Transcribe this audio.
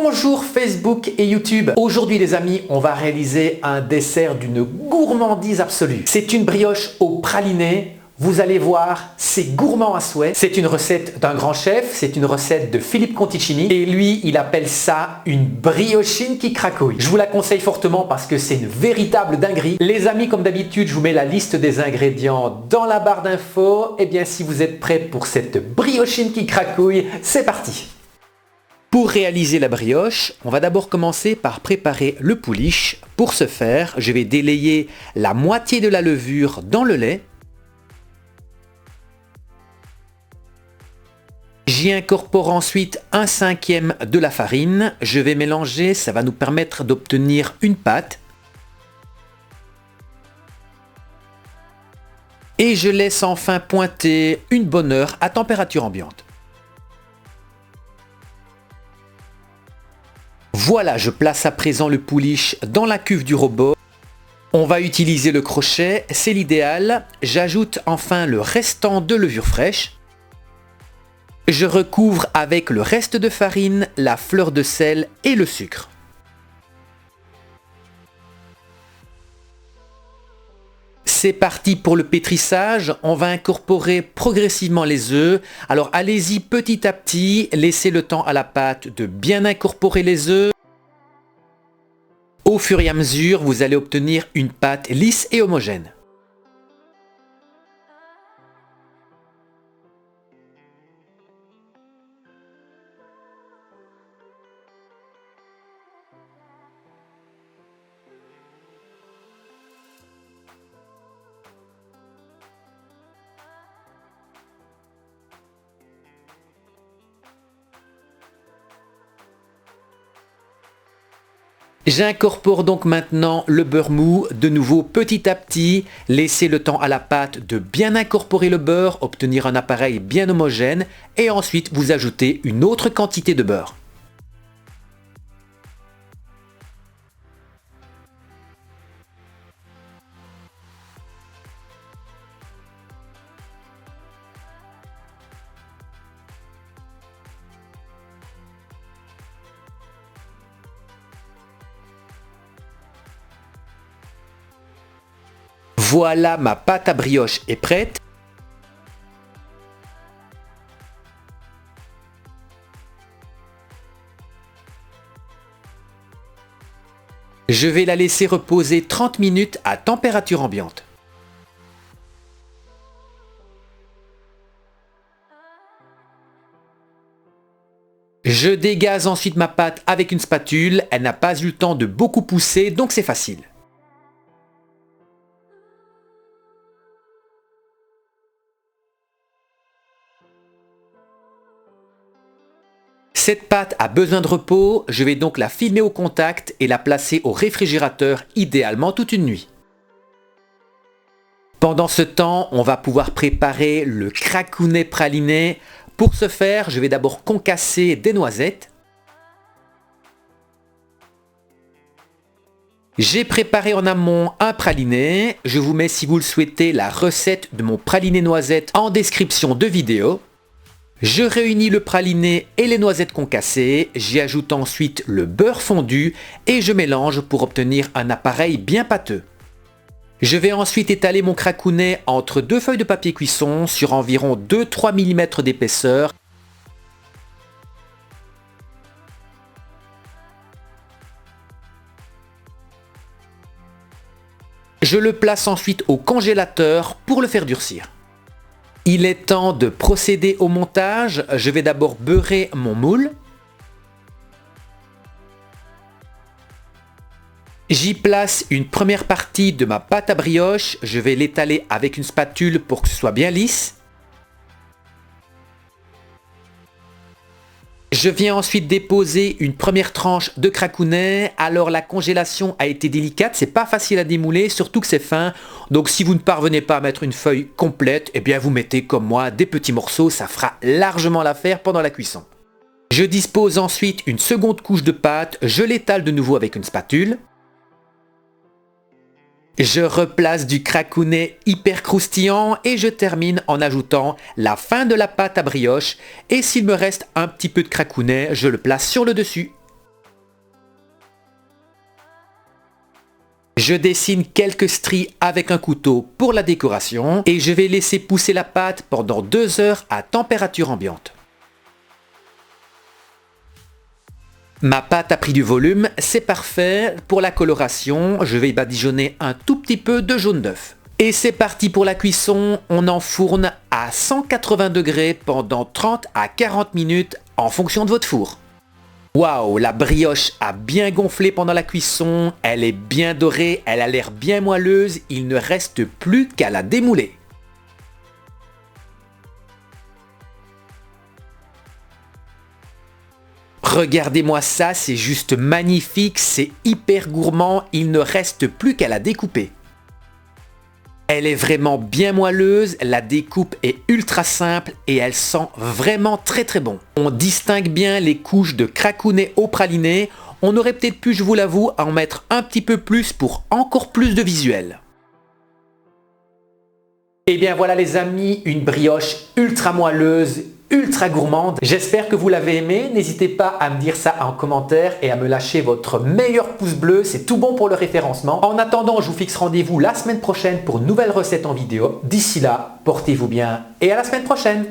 Bonjour Facebook et YouTube. Aujourd'hui les amis, on va réaliser un dessert d'une gourmandise absolue. C'est une brioche au praliné. Vous allez voir, c'est gourmand à souhait. C'est une recette d'un grand chef, c'est une recette de Philippe Conticini. Et lui, il appelle ça une briochine qui cracouille. Je vous la conseille fortement parce que c'est une véritable dinguerie. Les amis, comme d'habitude, je vous mets la liste des ingrédients dans la barre d'infos. Et bien, si vous êtes prêts pour cette briochine qui cracouille, c'est parti. Pour réaliser la brioche, on va d'abord commencer par préparer le pouliche. Pour ce faire, je vais délayer la moitié de la levure dans le lait. J'y incorpore ensuite 1/5 de la farine. Je vais mélanger, ça va nous permettre d'obtenir une pâte. Et je laisse enfin pointer une bonne heure à température ambiante. Voilà, je place à présent le pouliche dans la cuve du robot. On va utiliser le crochet, c'est l'idéal. J'ajoute enfin le restant de levure fraîche. Je recouvre avec le reste de farine, la fleur de sel et le sucre. C'est parti pour le pétrissage, on va incorporer progressivement les œufs. Alors allez-y petit à petit, laissez le temps à la pâte de bien incorporer les œufs. Au fur et à mesure, vous allez obtenir une pâte lisse et homogène. J'incorpore donc maintenant le beurre mou, de nouveau petit à petit, laissez le temps à la pâte de bien incorporer le beurre, obtenir un appareil bien homogène et ensuite vous ajoutez une autre quantité de beurre. Voilà, ma pâte à brioche est prête. Je vais la laisser reposer 30 minutes à température ambiante. Je dégaze ensuite ma pâte avec une spatule. Elle n'a pas eu le temps de beaucoup pousser, donc c'est facile. Cette pâte a besoin de repos, je vais donc la filmer au contact et la placer au réfrigérateur, idéalement toute une nuit. Pendant ce temps, on va pouvoir préparer le cracounet praliné. Pour ce faire, je vais d'abord concasser des noisettes. J'ai préparé en amont un praliné. Je vous mets, si vous le souhaitez, la recette de mon praliné noisette en description de vidéo. Je réunis le praliné et les noisettes concassées, j'y ajoute ensuite le beurre fondu et je mélange pour obtenir un appareil bien pâteux. Je vais ensuite étaler mon cracounet entre deux feuilles de papier cuisson sur environ 2-3 mm d'épaisseur. Je le place ensuite au congélateur pour le faire durcir. Il est temps de procéder au montage. Je vais d'abord beurrer mon moule. J'y place une première partie de ma pâte à brioche. Je vais l'étaler avec une spatule pour que ce soit bien lisse. Je viens ensuite déposer une première tranche de cracounet. Alors la congélation a été délicate, c'est pas facile à démouler, surtout que c'est fin. Donc si vous ne parvenez pas à mettre une feuille complète, eh bien vous mettez comme moi des petits morceaux, ça fera largement l'affaire pendant la cuisson. Je dispose ensuite une seconde couche de pâte, je l'étale de nouveau avec une spatule. Je replace du cracounet hyper croustillant et je termine en ajoutant la fin de la pâte à brioche et s'il me reste un petit peu de cracounet, je le place sur le dessus. Je dessine quelques stries avec un couteau pour la décoration et je vais laisser pousser la pâte pendant 2 heures à température ambiante. Ma pâte a pris du volume, c'est parfait. Pour la coloration, je vais badigeonner un tout petit peu de jaune d'œuf. Et c'est parti pour la cuisson, on enfourne à 180 degrés pendant 30 à 40 minutes en fonction de votre four. Waouh, la brioche a bien gonflé pendant la cuisson, elle est bien dorée, elle a l'air bien moelleuse, il ne reste plus qu'à la démouler. Regardez-moi ça, c'est juste magnifique, c'est hyper gourmand, il ne reste plus qu'à la découper. Elle est vraiment bien moelleuse, la découpe est ultra simple et elle sent vraiment très très bon. On distingue bien les couches de cracounet au praliné, on aurait peut-être pu, je vous l'avoue, en mettre un petit peu plus pour encore plus de visuel. Et bien voilà les amis, une brioche ultra moelleuse, ultra gourmande. J'espère que vous l'avez aimé. N'hésitez pas à me dire ça en commentaire et à me lâcher votre meilleur pouce bleu. C'est tout bon pour le référencement. En attendant, je vous fixe rendez-vous la semaine prochaine pour une nouvelle recette en vidéo. D'ici là, portez-vous bien et à la semaine prochaine.